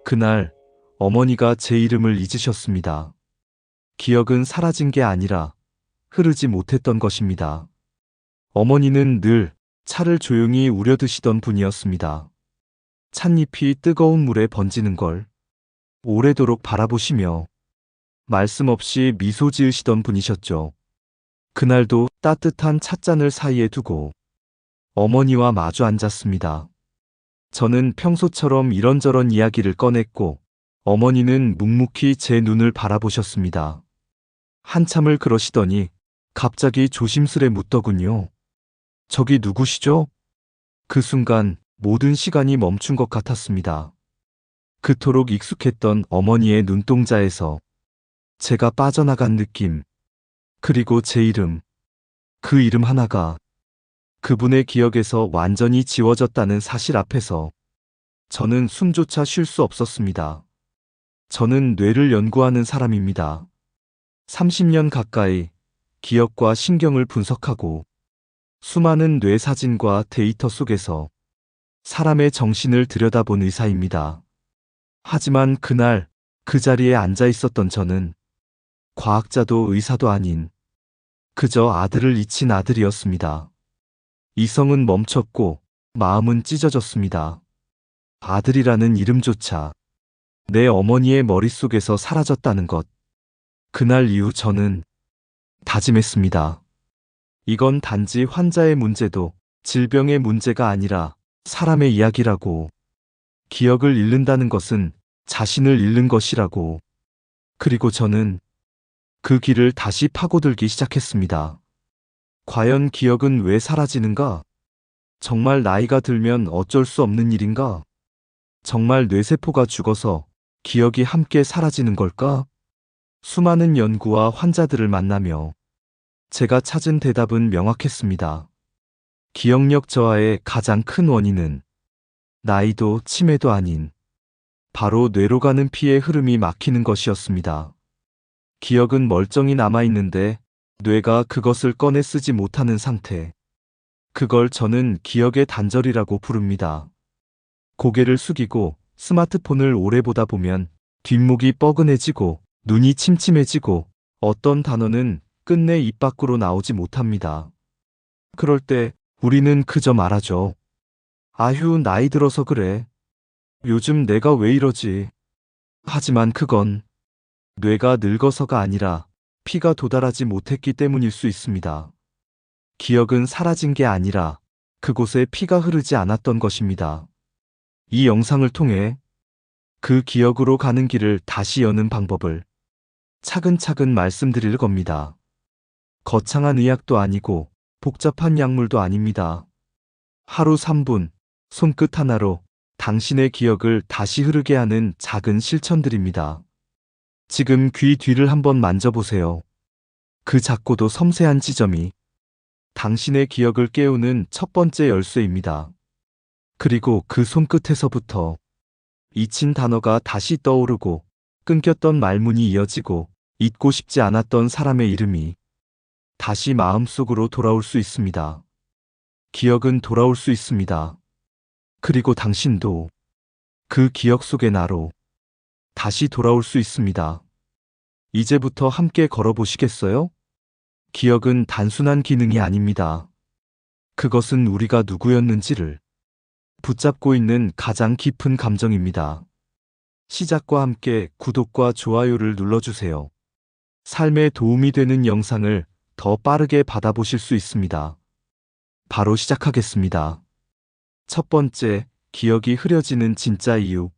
그날 어머니가 제 이름을 잊으셨습니다. 기억은 사라진 게 아니라 흐르지 못했던 것입니다. 어머니는 늘 차를 조용히 우려 드시던 분이었습니다. 찻잎이 뜨거운 물에 번지는 걸 오래도록 바라보시며 말씀 없이 미소 지으시던 분이셨죠. 그날도 따뜻한 찻잔을 사이에 두고 어머니와 마주 앉았습니다. 저는 평소처럼 이런저런 이야기를 꺼냈고 어머니는 묵묵히 제 눈을 바라보셨습니다. 한참을 그러시더니 갑자기 조심스레 묻더군요. 저기 누구시죠? 그 순간 모든 시간이 멈춘 것 같았습니다. 그토록 익숙했던 어머니의 눈동자에서 제가 빠져나간 느낌, 그리고 제 이름, 그 이름 하나가 그분의 기억에서 완전히 지워졌다는 사실 앞에서 저는 숨조차 쉴 수 없었습니다. 저는 뇌를 연구하는 사람입니다. 30년 가까이 기억과 신경을 분석하고 수많은 뇌 사진과 데이터 속에서 사람의 정신을 들여다본 의사입니다. 하지만 그날 그 자리에 앉아 있었던 저는 과학자도 의사도 아닌 그저 아들을 잊힌 아들이었습니다. 이성은 멈췄고 마음은 찢어졌습니다. 아들이라는 이름조차 내 어머니의 머릿속에서 사라졌다는 것. 그날 이후 저는 다짐했습니다. 이건 단지 환자의 문제도 질병의 문제가 아니라 사람의 이야기라고. 기억을 잃는다는 것은 자신을 잃는 것이라고. 그리고 저는 그 길을 다시 파고들기 시작했습니다. 과연 기억은 왜 사라지는가? 정말 나이가 들면 어쩔 수 없는 일인가? 정말 뇌세포가 죽어서 기억이 함께 사라지는 걸까? 수많은 연구와 환자들을 만나며 제가 찾은 대답은 명확했습니다. 기억력 저하의 가장 큰 원인은 나이도 치매도 아닌 바로 뇌로 가는 피의 흐름이 막히는 것이었습니다. 기억은 멀쩡히 남아있는데 뇌가 그것을 꺼내 쓰지 못하는 상태. 그걸 저는 기억의 단절이라고 부릅니다. 고개를 숙이고 스마트폰을 오래 보다 보면 뒷목이 뻐근해지고 눈이 침침해지고 어떤 단어는 끝내 입 밖으로 나오지 못합니다. 그럴 때 우리는 그저 말하죠. 아휴, 나이 들어서 그래. 요즘 내가 왜 이러지? 하지만 그건 뇌가 늙어서가 아니라 피가 도달하지 못했기 때문일 수 있습니다. 기억은 사라진 게 아니라 그곳에 피가 흐르지 않았던 것입니다. 이 영상을 통해 그 기억으로 가는 길을 다시 여는 방법을 차근차근 말씀드릴 겁니다. 거창한 의학도 아니고 복잡한 약물도 아닙니다. 하루 3분, 손끝 하나로 당신의 기억을 다시 흐르게 하는 작은 실천들입니다. 지금 귀 뒤를 한번 만져보세요. 그 작고도 섬세한 지점이 당신의 기억을 깨우는 첫 번째 열쇠입니다. 그리고 그 손끝에서부터 잊힌 단어가 다시 떠오르고 끊겼던 말문이 이어지고 잊고 싶지 않았던 사람의 이름이 다시 마음속으로 돌아올 수 있습니다. 기억은 돌아올 수 있습니다. 그리고 당신도 그 기억 속의 나로 다시 돌아올 수 있습니다. 이제부터 함께 걸어보시겠어요? 기억은 단순한 기능이 아닙니다. 그것은 우리가 누구였는지를 붙잡고 있는 가장 깊은 감정입니다. 시작과 함께 구독과 좋아요를 눌러주세요. 삶에 도움이 되는 영상을 더 빠르게 받아보실 수 있습니다. 바로 시작하겠습니다. 첫 번째, 기억이 흐려지는 진짜 이유.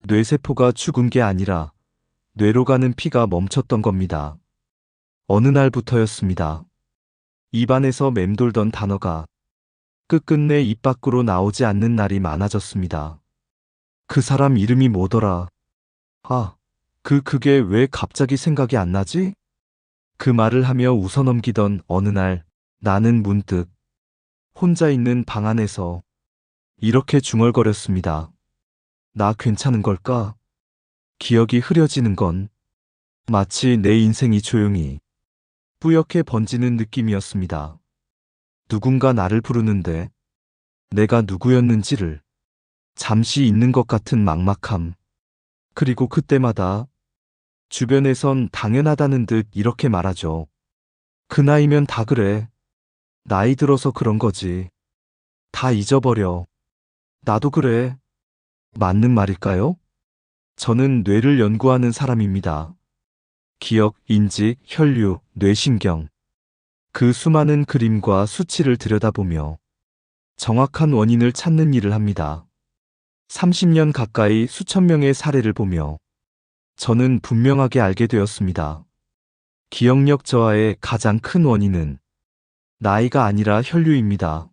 뇌세포가 죽은 게 아니라 뇌로 가는 피가 멈췄던 겁니다. 어느 날부터였습니다. 입안에서 맴돌던 단어가 끝끝내 입 밖으로 나오지 않는 날이 많아졌습니다. 그 사람 이름이 뭐더라? 그게 왜 갑자기 생각이 안 나지? 그 말을 하며 웃어넘기던 어느 날 나는 문득 혼자 있는 방 안에서 이렇게 중얼거렸습니다. 나 괜찮은 걸까? 기억이 흐려지는 건 마치 내 인생이 조용히 뿌옇게 번지는 느낌이었습니다. 누군가 나를 부르는데 내가 누구였는지를 잠시 잊는 것 같은 막막함. 그리고 그때마다 주변에선 당연하다는 듯 이렇게 말하죠. 그 나이면 다 그래. 나이 들어서 그런 거지. 다 잊어버려. 나도 그래. 맞는 말일까요? 저는 뇌를 연구하는 사람입니다. 기억, 인지, 혈류, 뇌신경. 그 수많은 그림과 수치를 들여다보며 정확한 원인을 찾는 일을 합니다. 30년 가까이 수천 명의 사례를 보며 저는 분명하게 알게 되었습니다. 기억력 저하의 가장 큰 원인은 나이가 아니라 혈류입니다.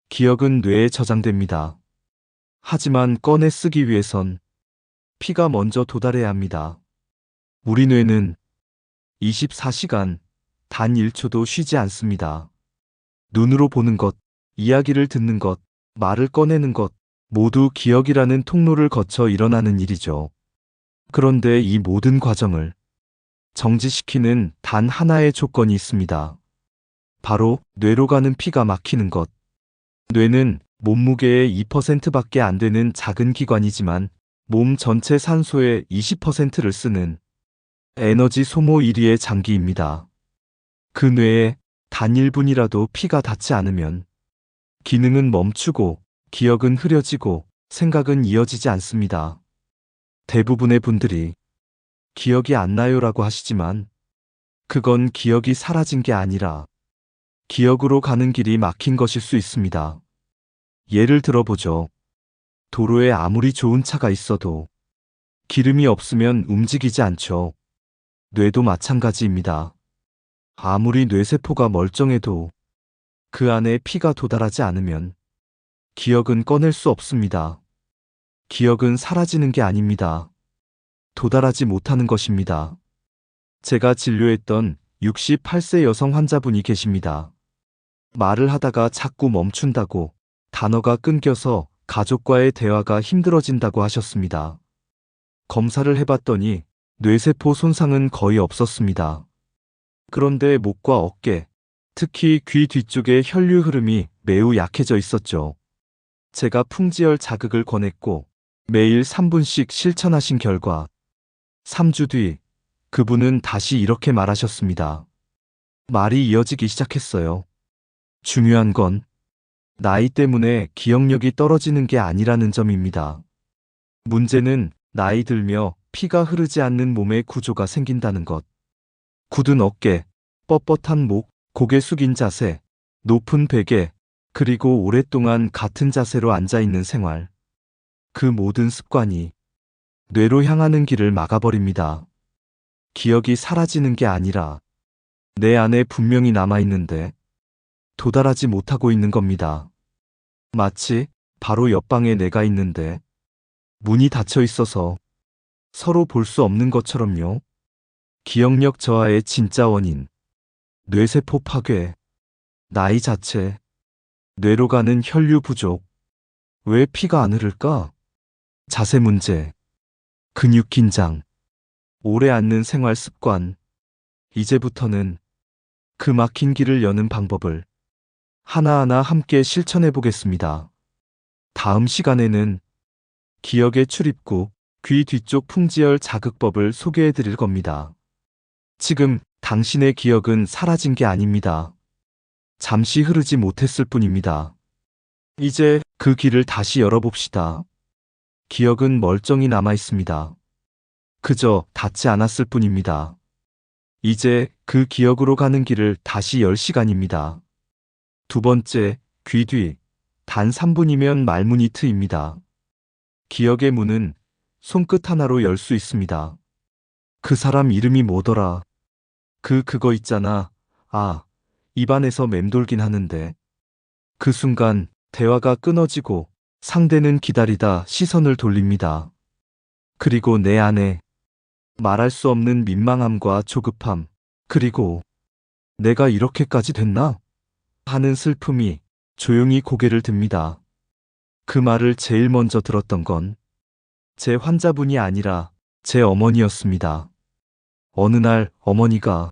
기억은 뇌에 저장됩니다. 하지만 꺼내 쓰기 위해선 피가 먼저 도달해야 합니다. 우리 뇌는 24시간 단 1초도 쉬지 않습니다. 눈으로 보는 것, 이야기를 듣는 것, 말을 꺼내는 것, 모두 기억이라는 통로를 거쳐 일어나는 일이죠. 그런데 이 모든 과정을 정지시키는 단 하나의 조건이 있습니다. 바로 뇌로 가는 피가 막히는 것. 뇌는 몸무게의 2%밖에 안 되는 작은 기관이지만 몸 전체 산소의 20%를 쓰는 에너지 소모 1위의 장기입니다. 그 뇌에 단 1분이라도 피가 닿지 않으면 기능은 멈추고 기억은 흐려지고 생각은 이어지지 않습니다. 대부분의 분들이 기억이 안 나요라고 하시지만 그건 기억이 사라진 게 아니라 기억으로 가는 길이 막힌 것일 수 있습니다. 예를 들어보죠. 도로에 아무리 좋은 차가 있어도 기름이 없으면 움직이지 않죠. 뇌도 마찬가지입니다. 아무리 뇌세포가 멀쩡해도 그 안에 피가 도달하지 않으면 기억은 꺼낼 수 없습니다. 기억은 사라지는 게 아닙니다. 도달하지 못하는 것입니다. 제가 진료했던 68세 여성 환자분이 계십니다. 말을 하다가 자꾸 멈춘다고, 단어가 끊겨서 가족과의 대화가 힘들어진다고 하셨습니다. 검사를 해봤더니 뇌세포 손상은 거의 없었습니다. 그런데 목과 어깨, 특히 귀 뒤쪽의 혈류 흐름이 매우 약해져 있었죠. 제가 풍지열 자극을 권했고 매일 3분씩 실천하신 결과 3주 뒤 그분은 다시 이렇게 말하셨습니다. 말이 이어지기 시작했어요. 중요한 건 나이 때문에 기억력이 떨어지는 게 아니라는 점입니다. 문제는 나이 들며 피가 흐르지 않는 몸의 구조가 생긴다는 것. 굳은 어깨, 뻣뻣한 목, 고개 숙인 자세, 높은 베개, 그리고 오랫동안 같은 자세로 앉아있는 생활. 그 모든 습관이 뇌로 향하는 길을 막아버립니다. 기억이 사라지는 게 아니라 내 안에 분명히 남아있는데 도달하지 못하고 있는 겁니다. 마치 바로 옆방에 내가 있는데 문이 닫혀 있어서 서로 볼 수 없는 것처럼요. 기억력 저하의 진짜 원인, 뇌세포 파괴, 나이 자체, 뇌로 가는 혈류 부족. 왜 피가 안 흐를까? 자세 문제, 근육 긴장, 오래 앉는 생활 습관. 이제부터는 그 막힌 길을 여는 방법을 하나하나 함께 실천해 보겠습니다. 다음 시간에는 기억의 출입구, 귀 뒤쪽 풍지열 자극법을 소개해 드릴 겁니다. 지금 당신의 기억은 사라진 게 아닙니다. 잠시 흐르지 못했을 뿐입니다. 이제 그 길을 다시 열어봅시다. 기억은 멀쩡히 남아 있습니다. 그저 닿지 않았을 뿐입니다. 이제 그 기억으로 가는 길을 다시 열 시간입니다. 두 번째, 귀 뒤. 단 3분이면 말문이 트입니다. 기억의 문은 손끝 하나로 열 수 있습니다. 그 사람 이름이 뭐더라? 그거 있잖아. 아, 입안에서 맴돌긴 하는데. 그 순간 대화가 끊어지고 상대는 기다리다 시선을 돌립니다. 그리고 내 안에 말할 수 없는 민망함과 조급함, 그리고 내가 이렇게까지 됐나? 하는 슬픔이 조용히 고개를 듭니다. 그 말을 제일 먼저 들었던 건 제 환자분이 아니라 제 어머니였습니다. 어느 날 어머니가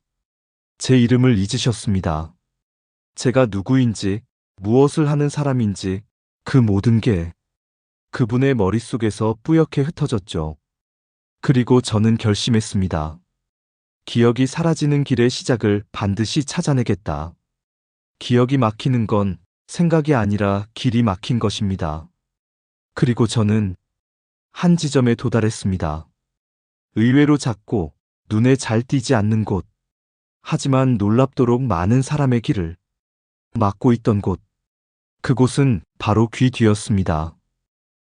제 이름을 잊으셨습니다. 제가 누구인지, 무엇을 하는 사람인지 그 모든 게 그분의 머릿속에서 뿌옇게 흩어졌죠. 그리고 저는 결심했습니다. 기억이 사라지는 길의 시작을 반드시 찾아내겠다. 기억이 막히는 건 생각이 아니라 길이 막힌 것입니다. 그리고 저는 한 지점에 도달했습니다. 의외로 작고 눈에 잘 띄지 않는 곳. 하지만 놀랍도록 많은 사람의 길을 막고 있던 곳. 그곳은 바로 귀 뒤였습니다.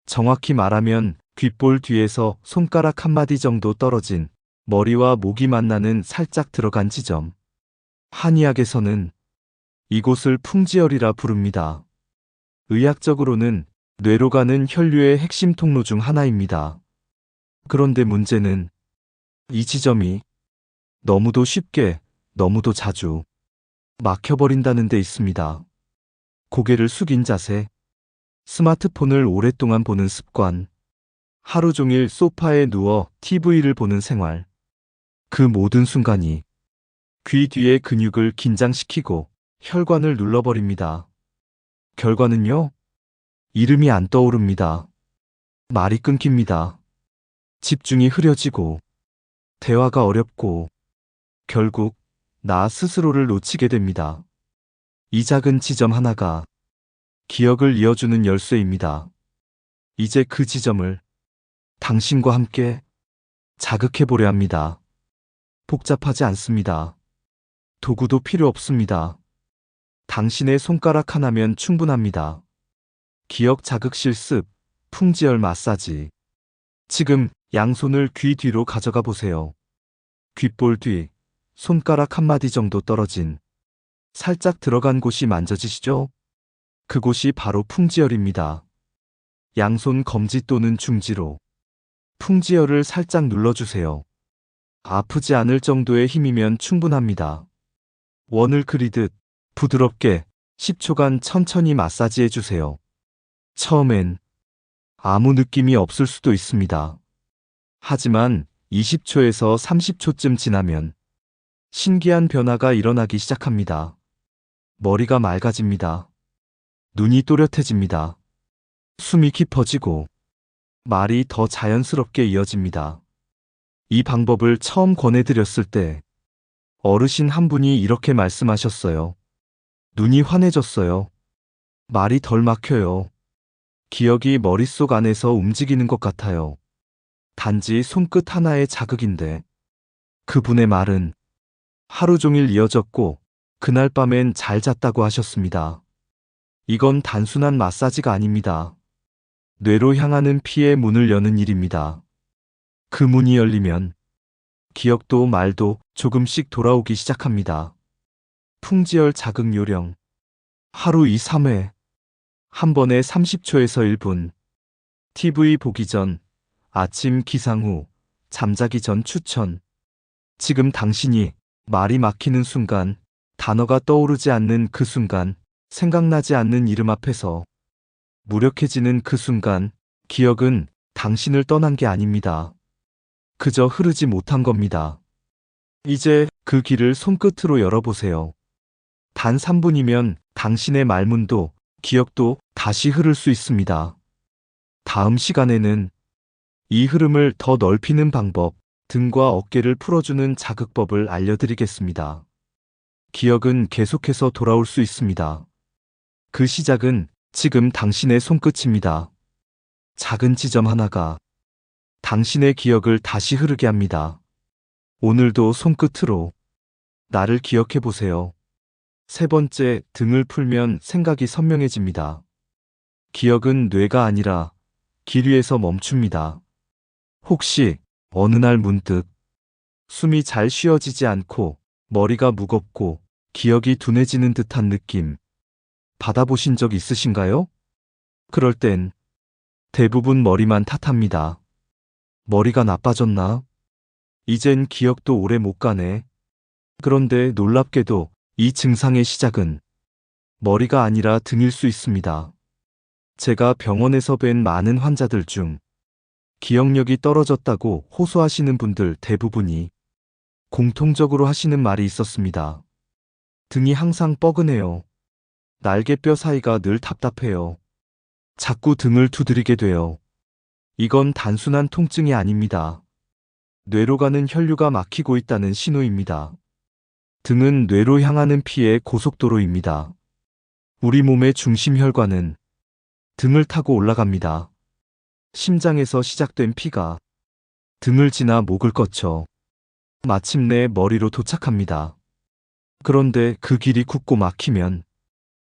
정확히 말하면 귓볼 뒤에서 손가락 한 마디 정도 떨어진 머리와 목이 만나는 살짝 들어간 지점. 한의학에서는 이곳을 풍지혈이라 부릅니다. 의학적으로는 뇌로 가는 혈류의 핵심 통로 중 하나입니다. 그런데 문제는 이 지점이 너무도 쉽게, 너무도 자주 막혀버린다는 데 있습니다. 고개를 숙인 자세, 스마트폰을 오랫동안 보는 습관, 하루 종일 소파에 누워 TV를 보는 생활. 그 모든 순간이 귀 뒤의 근육을 긴장시키고 혈관을 눌러버립니다. 결과는요? 이름이 안 떠오릅니다. 말이 끊깁니다. 집중이 흐려지고 대화가 어렵고 결국 나 스스로를 놓치게 됩니다. 이 작은 지점 하나가 기억을 이어주는 열쇠입니다. 이제 그 지점을 당신과 함께 자극해보려 합니다. 복잡하지 않습니다. 도구도 필요 없습니다. 당신의 손가락 하나면 충분합니다. 기억 자극 실습, 풍지열 마사지. 지금 양손을 귀 뒤로 가져가 보세요. 귓볼 뒤, 손가락 한 마디 정도 떨어진 살짝 들어간 곳이 만져지시죠? 그곳이 바로 풍지열입니다. 양손 검지 또는 중지로 풍지열을 살짝 눌러주세요. 아프지 않을 정도의 힘이면 충분합니다. 원을 그리듯 부드럽게 10초간 천천히 마사지해 주세요. 처음엔 아무 느낌이 없을 수도 있습니다. 하지만 20초에서 30초쯤 지나면 신기한 변화가 일어나기 시작합니다. 머리가 맑아집니다. 눈이 또렷해집니다. 숨이 깊어지고 말이 더 자연스럽게 이어집니다. 이 방법을 처음 권해드렸을 때 어르신 한 분이 이렇게 말씀하셨어요. 눈이 환해졌어요. 말이 덜 막혀요. 기억이 머릿속 안에서 움직이는 것 같아요. 단지 손끝 하나의 자극인데 그분의 말은 하루 종일 이어졌고 그날 밤엔 잘 잤다고 하셨습니다. 이건 단순한 마사지가 아닙니다. 뇌로 향하는 피의 문을 여는 일입니다. 그 문이 열리면 기억도 말도 조금씩 돌아오기 시작합니다. 풍지열 자극 요령. 하루 2, 3회. 한 번에 30초에서 1분. TV 보기 전, 아침 기상 후, 잠자기 전 추천. 지금 당신이 말이 막히는 순간, 단어가 떠오르지 않는 그 순간, 생각나지 않는 이름 앞에서 무력해지는 그 순간, 기억은 당신을 떠난 게 아닙니다. 그저 흐르지 못한 겁니다. 이제 그 길을 손끝으로 열어보세요. 단 3분이면 당신의 말문도 기억도 다시 흐를 수 있습니다. 다음 시간에는 이 흐름을 더 넓히는 방법, 등과 어깨를 풀어주는 자극법을 알려드리겠습니다. 기억은 계속해서 돌아올 수 있습니다. 그 시작은 지금 당신의 손끝입니다. 작은 지점 하나가 당신의 기억을 다시 흐르게 합니다. 오늘도 손끝으로 나를 기억해 보세요. 세 번째, 등을 풀면 생각이 선명해집니다. 기억은 뇌가 아니라 길 위에서 멈춥니다. 혹시 어느 날 문득 숨이 잘 쉬어지지 않고 머리가 무겁고 기억이 둔해지는 듯한 느낌 받아보신 적 있으신가요? 그럴 땐 대부분 머리만 탓합니다. 머리가 나빠졌나? 이젠 기억도 오래 못 가네. 그런데 놀랍게도 이 증상의 시작은 머리가 아니라 등일 수 있습니다. 제가 병원에서 뵌 많은 환자들 중 기억력이 떨어졌다고 호소하시는 분들 대부분이 공통적으로 하시는 말이 있었습니다. 등이 항상 뻐근해요. 날개뼈 사이가 늘 답답해요. 자꾸 등을 두드리게 돼요. 이건 단순한 통증이 아닙니다. 뇌로 가는 혈류가 막히고 있다는 신호입니다. 등은 뇌로 향하는 피의 고속도로입니다. 우리 몸의 중심 혈관은 등을 타고 올라갑니다. 심장에서 시작된 피가 등을 지나 목을 거쳐 마침내 머리로 도착합니다. 그런데 그 길이 굳고 막히면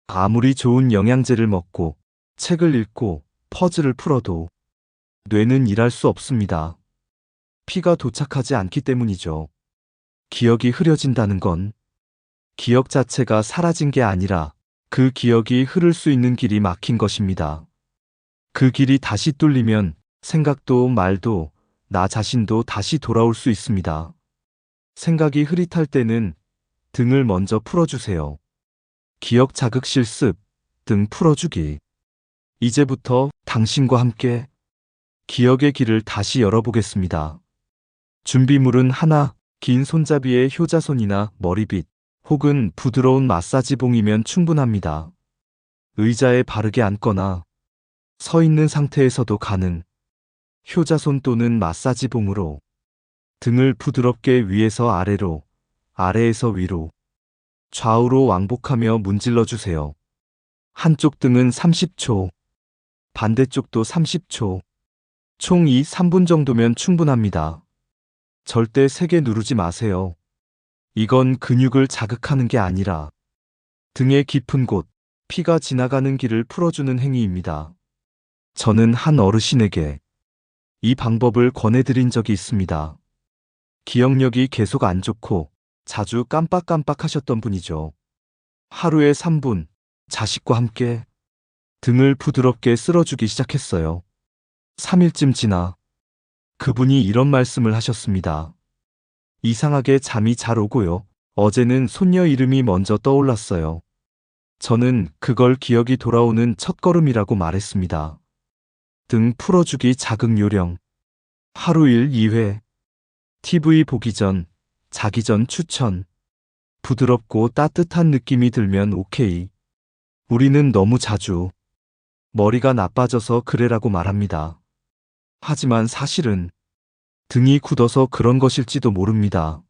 아무리 좋은 영양제를 먹고 책을 읽고 퍼즐을 풀어도 뇌는 일할 수 없습니다. 피가 도착하지 않기 때문이죠. 기억이 흐려진다는 건 기억 자체가 사라진 게 아니라 그 기억이 흐를 수 있는 길이 막힌 것입니다. 그 길이 다시 뚫리면 생각도 말도 나 자신도 다시 돌아올 수 있습니다. 생각이 흐릿할 때는 등을 먼저 풀어주세요. 기억 자극 실습, 등 풀어주기. 이제부터 당신과 함께 기억의 길을 다시 열어보겠습니다. 준비물은 하나, 긴 손잡이의 효자손이나 머리빗, 혹은 부드러운 마사지봉이면 충분합니다. 의자에 바르게 앉거나 서 있는 상태에서도 가능. 효자손 또는 마사지봉으로 등을 부드럽게 위에서 아래로, 아래에서 위로, 좌우로 왕복하며 문질러 주세요. 한쪽 등은 30초, 반대쪽도 30초, 총 3분 정도면 충분합니다. 절대 세게 누르지 마세요. 이건 근육을 자극하는 게 아니라 등의 깊은 곳, 피가 지나가는 길을 풀어주는 행위입니다. 저는 한 어르신에게 이 방법을 권해드린 적이 있습니다. 기억력이 계속 안 좋고 자주 깜빡깜빡하셨던 분이죠. 하루에 3분, 자식과 함께 등을 부드럽게 쓸어주기 시작했어요. 3일쯤 지나 그분이 이런 말씀을 하셨습니다. 이상하게 잠이 잘 오고요. 어제는 손녀 이름이 먼저 떠올랐어요. 저는 그걸 기억이 돌아오는 첫걸음이라고 말했습니다. 등 풀어주기 자극 요령. 하루 1, 2회. TV 보기 전, 자기 전 추천. 부드럽고 따뜻한 느낌이 들면 오케이. 우리는 너무 자주 머리가 나빠져서 그래라고 말합니다. 하지만 사실은 등이 굳어서 그런 것일지도 모릅니다.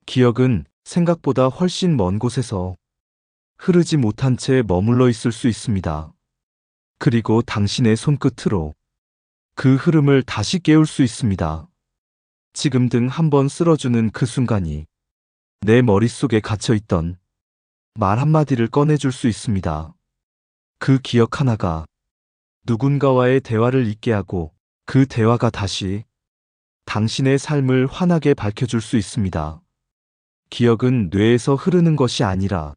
기억은 생각보다 훨씬 먼 곳에서 흐르지 못한 채 머물러 있을 수 있습니다. 그리고 당신의 손끝으로 그 흐름을 다시 깨울 수 있습니다. 지금 등 한번 쓸어주는 그 순간이 내 머릿속에 갇혀있던 말 한마디를 꺼내줄 수 있습니다. 그 기억 하나가 누군가와의 대화를 잊게 하고 그 대화가 다시 당신의 삶을 환하게 밝혀줄 수 있습니다. 기억은 뇌에서 흐르는 것이 아니라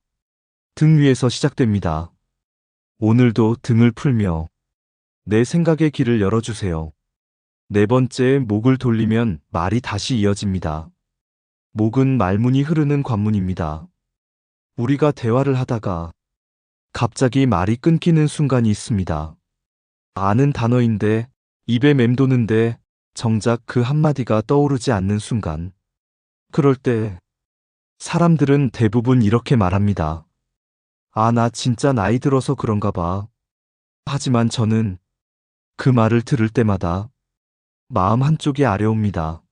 등 위에서 시작됩니다. 오늘도 등을 풀며 내 생각의 길을 열어주세요. 네 번째, 목을 돌리면 말이 다시 이어집니다. 목은 말문이 흐르는 관문입니다. 우리가 대화를 하다가 갑자기 말이 끊기는 순간이 있습니다. 아는 단어인데 입에 맴도는데 정작 그 한마디가 떠오르지 않는 순간. 그럴 때 사람들은 대부분 이렇게 말합니다. 아, 나 진짜 나이 들어서 그런가 봐. 하지만 저는 그 말을 들을 때마다 마음 한쪽이 아려옵니다.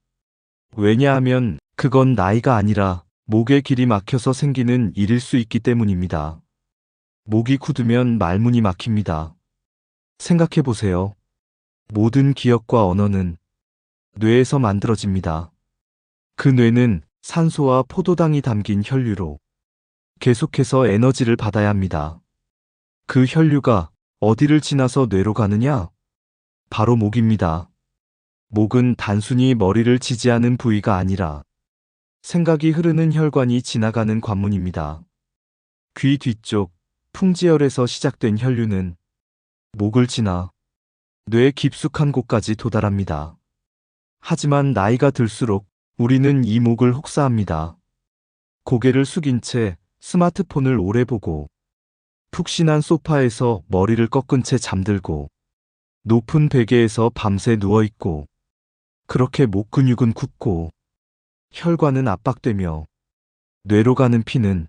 왜냐하면 그건 나이가 아니라 목의 길이 막혀서 생기는 일일 수 있기 때문입니다. 목이 굳으면 말문이 막힙니다. 생각해 보세요. 모든 기억과 언어는 뇌에서 만들어집니다. 그 뇌는 산소와 포도당이 담긴 혈류로 계속해서 에너지를 받아야 합니다. 그 혈류가 어디를 지나서 뇌로 가느냐? 바로 목입니다. 목은 단순히 머리를 지지하는 부위가 아니라 생각이 흐르는 혈관이 지나가는 관문입니다. 귀 뒤쪽, 풍지혈에서 시작된 혈류는 목을 지나 뇌 깊숙한 곳까지 도달합니다. 하지만 나이가 들수록 우리는 이 목을 혹사합니다. 고개를 숙인 채 스마트폰을 오래 보고 푹신한 소파에서 머리를 꺾은 채 잠들고 높은 베개에서 밤새 누워있고 그렇게 목 근육은 굳고 혈관은 압박되며 뇌로 가는 피는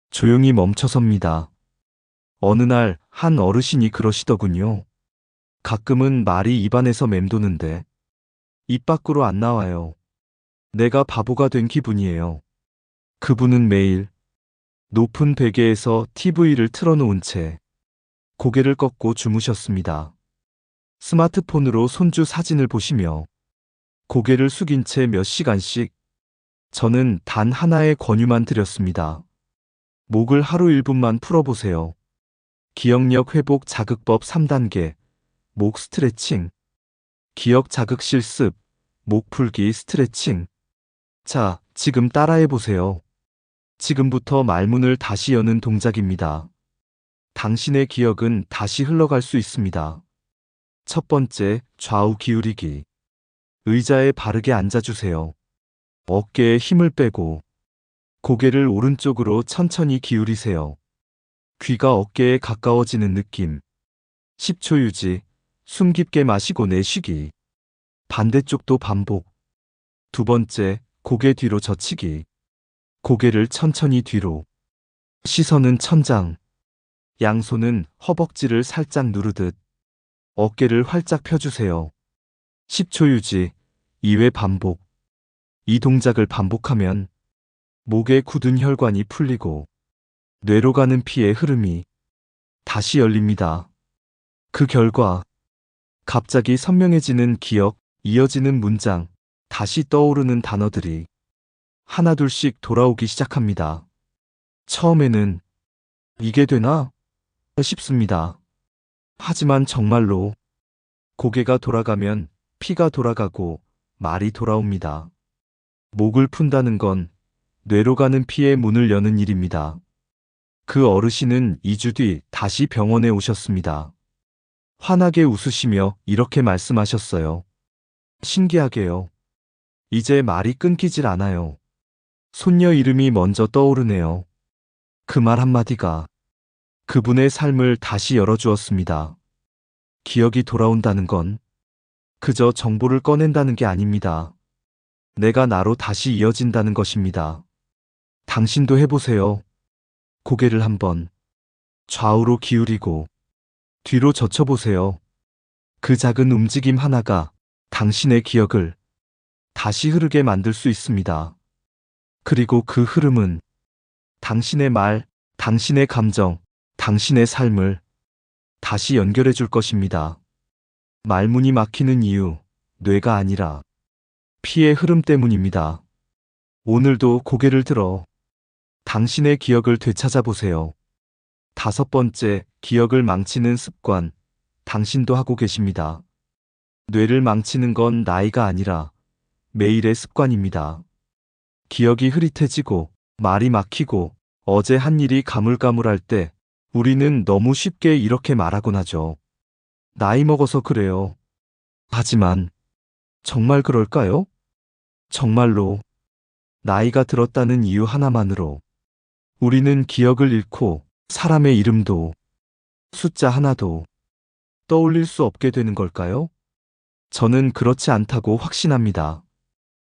조용히 멈춰섭니다. 어느 날 한 어르신이 그러시더군요. 가끔은 말이 입안에서 맴도는데 입 밖으로 안 나와요. 내가 바보가 된 기분이에요. 그분은 매일 높은 베개에서 TV를 틀어놓은 채 고개를 꺾고 주무셨습니다. 스마트폰으로 손주 사진을 보시며 고개를 숙인 채 몇 시간씩 저는 단 하나의 권유만 드렸습니다. 목을 하루 1분만 풀어보세요. 기억력 회복 자극법 3단계, 목 스트레칭, 기억 자극 실습, 목 풀기 스트레칭. 자, 지금 따라해보세요. 지금부터 말문을 다시 여는 동작입니다. 당신의 기억은 다시 흘러갈 수 있습니다. 첫 번째, 좌우 기울이기. 의자에 바르게 앉아주세요. 어깨에 힘을 빼고 고개를 오른쪽으로 천천히 기울이세요. 귀가 어깨에 가까워지는 느낌. 10초 유지, 숨 깊게 마시고 내쉬기. 반대쪽도 반복. 두 번째, 고개 뒤로 젖히기. 고개를 천천히 뒤로. 시선은 천장. 양손은 허벅지를 살짝 누르듯 어깨를 활짝 펴주세요. 10초 유지, 2회 반복. 이 동작을 반복하면 목에 굳은 혈관이 풀리고 뇌로 가는 피의 흐름이 다시 열립니다. 그 결과 갑자기 선명해지는 기억, 이어지는 문장, 다시 떠오르는 단어들이 하나둘씩 돌아오기 시작합니다. 처음에는 이게 되나 싶습니다. 하지만 정말로 고개가 돌아가면 피가 돌아가고 말이 돌아옵니다. 목을 푼다는 건 뇌로 가는 피의 문을 여는 일입니다. 그 어르신은 2주 뒤 다시 병원에 오셨습니다. 환하게 웃으시며 이렇게 말씀하셨어요. 신기하게요. 이제 말이 끊기질 않아요. 손녀 이름이 먼저 떠오르네요. 그 말 한마디가 그분의 삶을 다시 열어주었습니다. 기억이 돌아온다는 건 그저 정보를 꺼낸다는 게 아닙니다. 내가 나로 다시 이어진다는 것입니다. 당신도 해보세요. 고개를 한번 좌우로 기울이고 뒤로 젖혀보세요. 그 작은 움직임 하나가 당신의 기억을 다시 흐르게 만들 수 있습니다. 그리고 그 흐름은 당신의 말, 당신의 감정, 당신의 삶을 다시 연결해 줄 것입니다. 말문이 막히는 이유, 뇌가 아니라 피의 흐름 때문입니다. 오늘도 고개를 들어 당신의 기억을 되찾아 보세요. 5번째, 기억을 망치는 습관. 당신도 하고 계십니다. 뇌를 망치는 건 나이가 아니라 매일의 습관입니다. 기억이 흐릿해지고 말이 막히고 어제 한 일이 가물가물할 때 우리는 너무 쉽게 이렇게 말하곤 하죠. 나이 먹어서 그래요. 하지만 정말 그럴까요? 정말로 나이가 들었다는 이유 하나만으로 우리는 기억을 잃고 사람의 이름도 숫자 하나도 떠올릴 수 없게 되는 걸까요? 저는 그렇지 않다고 확신합니다.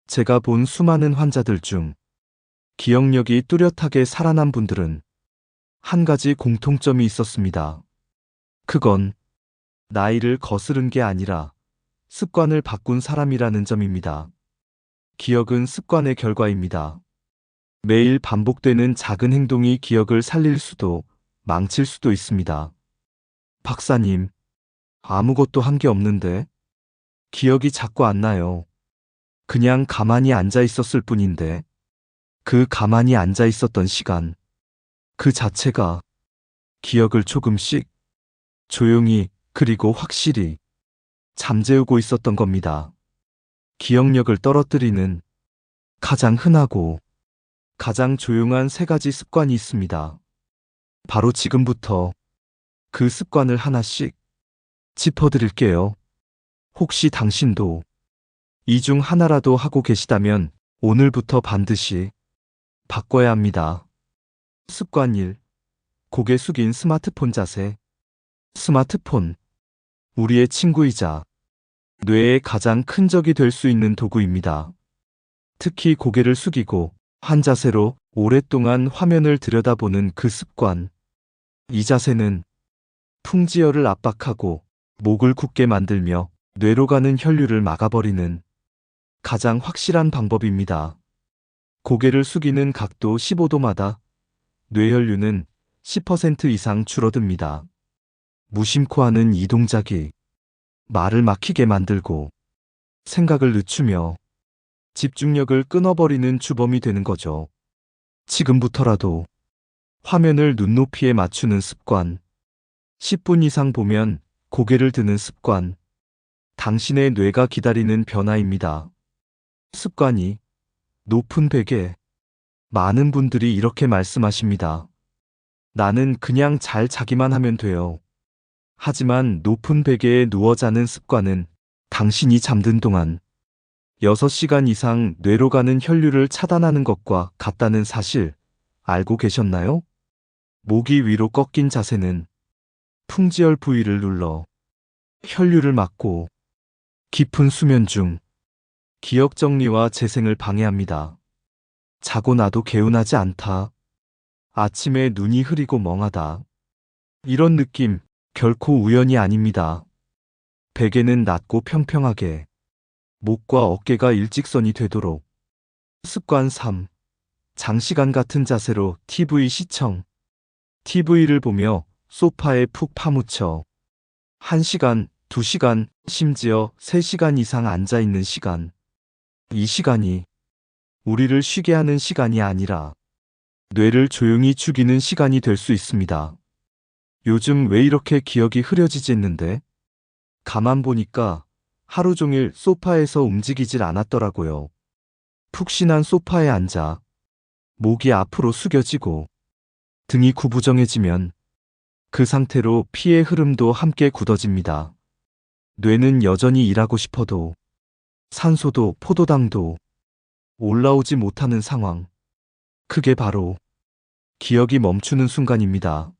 제가 본 수많은 환자들 중 기억력이 뚜렷하게 살아난 분들은 한 가지 공통점이 있었습니다. 그건 나이를 거스른 게 아니라 습관을 바꾼 사람이라는 점입니다. 기억은 습관의 결과입니다. 매일 반복되는 작은 행동이 기억을 살릴 수도 망칠 수도 있습니다. 박사님, 아무것도 한 게 없는데 기억이 자꾸 안 나요. 그냥 가만히 앉아 있었을 뿐인데 그 가만히 앉아 있었던 시간, 그 자체가 기억을 조금씩 조용히 그리고 확실히 잠재우고 있었던 겁니다. 기억력을 떨어뜨리는 가장 흔하고 가장 조용한 3가지 습관이 있습니다. 바로 지금부터 그 습관을 하나씩 짚어드릴게요. 혹시 당신도 이 중 하나라도 하고 계시다면 오늘부터 반드시 바꿔야 합니다. 습관 1. 고개 숙인 스마트폰 자세. 스마트폰. 우리의 친구이자 뇌의 가장 큰 적이 될 수 있는 도구입니다. 특히 고개를 숙이고 한 자세로 오랫동안 화면을 들여다보는 그 습관. 이 자세는 풍지혈을 압박하고 목을 굳게 만들며 뇌로 가는 혈류를 막아버리는 가장 확실한 방법입니다. 고개를 숙이는 각도 15도마다 뇌혈류는 10% 이상 줄어듭니다. 무심코 하는 이 동작이 말을 막히게 만들고 생각을 늦추며 집중력을 끊어버리는 주범이 되는 거죠. 지금부터라도 화면을 눈높이에 맞추는 습관, 10분 이상 보면 고개를 드는 습관, 당신의 뇌가 기다리는 변화입니다. 습관이 높은 베개. 많은 분들이 이렇게 말씀하십니다. 나는 그냥 잘 자기만 하면 돼요. 하지만 높은 베개에 누워 자는 습관은 당신이 잠든 동안 6시간 이상 뇌로 가는 혈류를 차단하는 것과 같다는 사실 알고 계셨나요? 목이 위로 꺾인 자세는 풍지열 부위를 눌러 혈류를 막고 깊은 수면 중 기억 정리와 재생을 방해합니다. 자고 나도 개운하지 않다. 아침에 눈이 흐리고 멍하다. 이런 느낌 결코 우연이 아닙니다. 베개는 낮고 평평하게, 목과 어깨가 일직선이 되도록. 습관 3. 장시간 같은 자세로 TV 시청. TV를 보며 소파에 푹 파묻혀 1시간, 2시간, 심지어 3시간 이상 앉아있는 시간. 이 시간이 우리를 쉬게 하는 시간이 아니라 뇌를 조용히 죽이는 시간이 될 수 있습니다. 요즘 왜 이렇게 기억이 흐려지지 했는데? 가만 보니까 하루 종일 소파에서 움직이질 않았더라고요. 푹신한 소파에 앉아 목이 앞으로 숙여지고 등이 구부정해지면 그 상태로 피의 흐름도 함께 굳어집니다. 뇌는 여전히 일하고 싶어도 산소도 포도당도 올라오지 못하는 상황. 그게 바로 기억이 멈추는 순간입니다.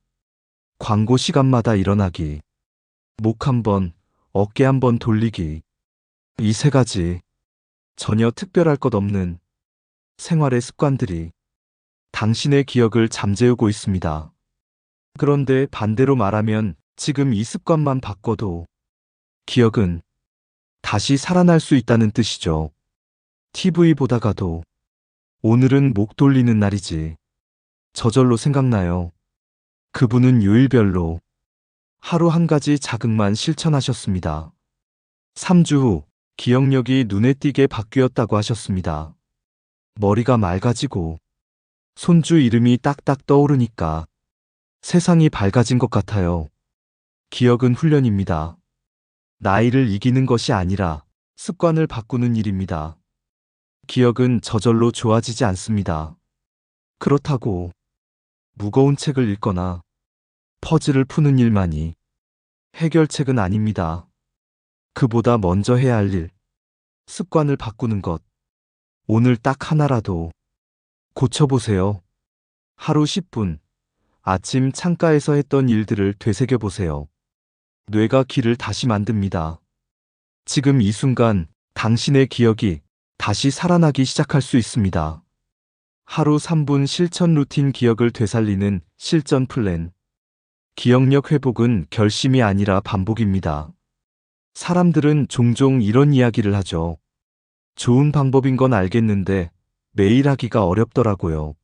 광고 시간마다 일어나기, 목 한 번, 어깨 한 번 돌리기. 이 3가지 전혀 특별할 것 없는 생활의 습관들이 당신의 기억을 잠재우고 있습니다. 그런데 반대로 말하면 지금 이 습관만 바꿔도 기억은 다시 살아날 수 있다는 뜻이죠. TV 보다가도 오늘은 목 돌리는 날이지. 저절로 생각나요. 그분은 요일별로 하루 한 가지 자극만 실천하셨습니다. 3주 후 기억력이 눈에 띄게 바뀌었다고 하셨습니다. 머리가 맑아지고 손주 이름이 딱딱 떠오르니까 세상이 밝아진 것 같아요. 기억은 훈련입니다. 나이를 이기는 것이 아니라 습관을 바꾸는 일입니다. 기억은 저절로 좋아지지 않습니다. 그렇다고 무거운 책을 읽거나 퍼즐을 푸는 일만이 해결책은 아닙니다. 그보다 먼저 해야 할 일, 습관을 바꾸는 것. 오늘 딱 하나라도 고쳐보세요. 하루 10분, 아침 창가에서 했던 일들을 되새겨보세요. 뇌가 길을 다시 만듭니다. 지금 이 순간 당신의 기억이 다시 살아나기 시작할 수 있습니다. 하루 3분 실천 루틴 기억을 되살리는 실전 플랜. 기억력 회복은 결심이 아니라 반복입니다. 사람들은 종종 이런 이야기를 하죠. 좋은 방법인 건 알겠는데 매일 하기가 어렵더라고요.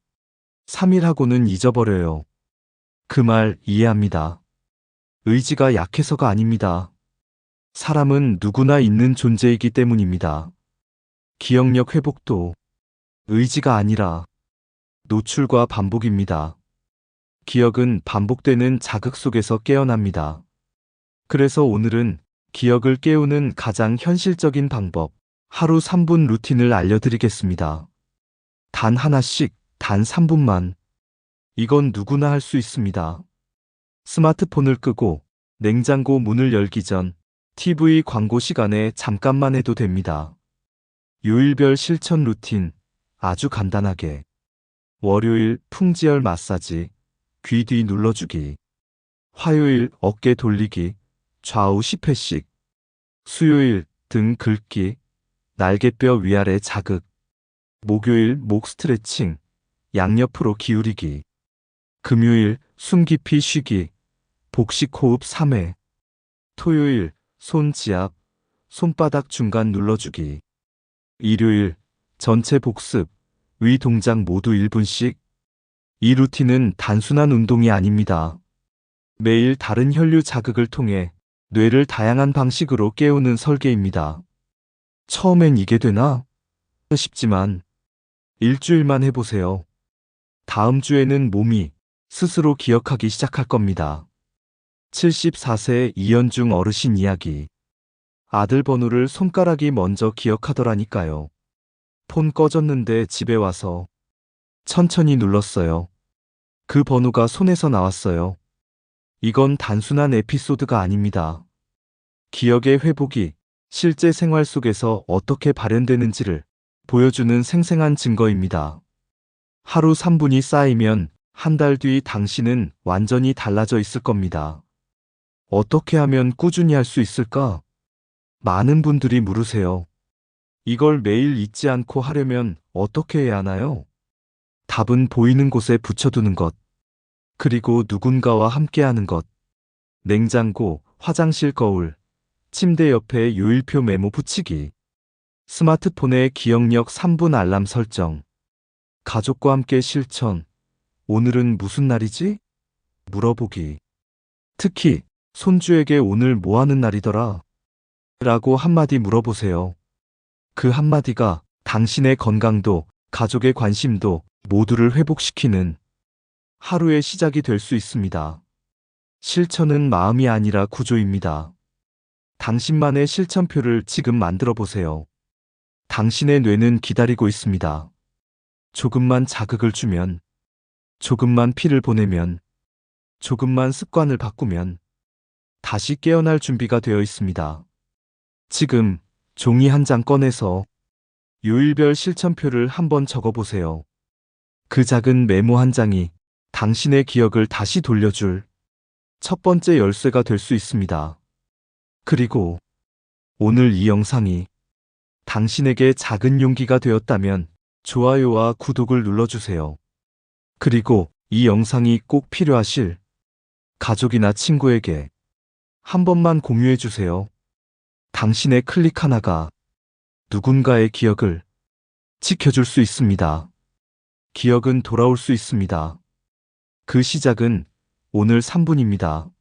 3일 하고는 잊어버려요. 그 말 이해합니다. 의지가 약해서가 아닙니다. 사람은 누구나 있는 존재이기 때문입니다. 기억력 회복도 의지가 아니라 노출과 반복입니다. 기억은 반복되는 자극 속에서 깨어납니다. 그래서 오늘은 기억을 깨우는 가장 현실적인 방법, 하루 3분 루틴을 알려드리겠습니다. 단 하나씩, 단 3분만. 이건 누구나 할 수 있습니다. 스마트폰을 끄고 냉장고 문을 열기 전 TV 광고 시간에 잠깐만 해도 됩니다. 요일별 실천 루틴, 아주 간단하게. 월요일 풍지열 마사지, 귀 뒤 눌러주기. 화요일 어깨 돌리기, 좌우 10회씩. 수요일 등 긁기, 날개뼈 위아래 자극. 목요일 목 스트레칭, 양옆으로 기울이기. 금요일 숨 깊이 쉬기, 복식 호흡 3회. 토요일 손 지압, 손바닥 중간 눌러주기. 일요일, 전체 복습, 위 동작 모두 1분씩. 이 루틴은 단순한 운동이 아닙니다. 매일 다른 혈류 자극을 통해 뇌를 다양한 방식으로 깨우는 설계입니다. 처음엔 이게 되나 싶지만 일주일만 해보세요. 다음 주에는 몸이 스스로 기억하기 시작할 겁니다. 74세 이현중 어르신 이야기. 아들 번호를 손가락이 먼저 기억하더라니까요. 폰 꺼졌는데 집에 와서 천천히 눌렀어요. 그 번호가 손에서 나왔어요. 이건 단순한 에피소드가 아닙니다. 기억의 회복이 실제 생활 속에서 어떻게 발현되는지를 보여주는 생생한 증거입니다. 하루 3분이 쌓이면 한 달 뒤 당신은 완전히 달라져 있을 겁니다. 어떻게 하면 꾸준히 할 수 있을까? 많은 분들이 물으세요. 이걸 매일 잊지 않고 하려면 어떻게 해야 하나요? 답은 보이는 곳에 붙여두는 것. 그리고 누군가와 함께하는 것. 냉장고, 화장실 거울, 침대 옆에 요일표 메모 붙이기. 스마트폰에 기억력 3분 알람 설정. 가족과 함께 실천. 오늘은 무슨 날이지? 물어보기. 특히 손주에게 오늘 뭐 하는 날이더라? 라고 한마디 물어보세요. 그 한마디가 당신의 건강도, 가족의 관심도 모두를 회복시키는 하루의 시작이 될 수 있습니다. 실천은 마음이 아니라 구조입니다. 당신만의 실천표를 지금 만들어 보세요. 당신의 뇌는 기다리고 있습니다. 조금만 자극을 주면, 조금만 피를 보내면, 조금만 습관을 바꾸면 다시 깨어날 준비가 되어 있습니다. 지금 종이 한 장 꺼내서 요일별 실천표를 한번 적어보세요. 그 작은 메모 한 장이 당신의 기억을 다시 돌려줄 첫 번째 열쇠가 될 수 있습니다. 그리고 오늘 이 영상이 당신에게 작은 용기가 되었다면 좋아요와 구독을 눌러주세요. 그리고 이 영상이 꼭 필요하실 가족이나 친구에게 한 번만 공유해주세요. 당신의 클릭 하나가 누군가의 기억을 지켜줄 수 있습니다. 기억은 돌아올 수 있습니다. 그 시작은 오늘 3분입니다.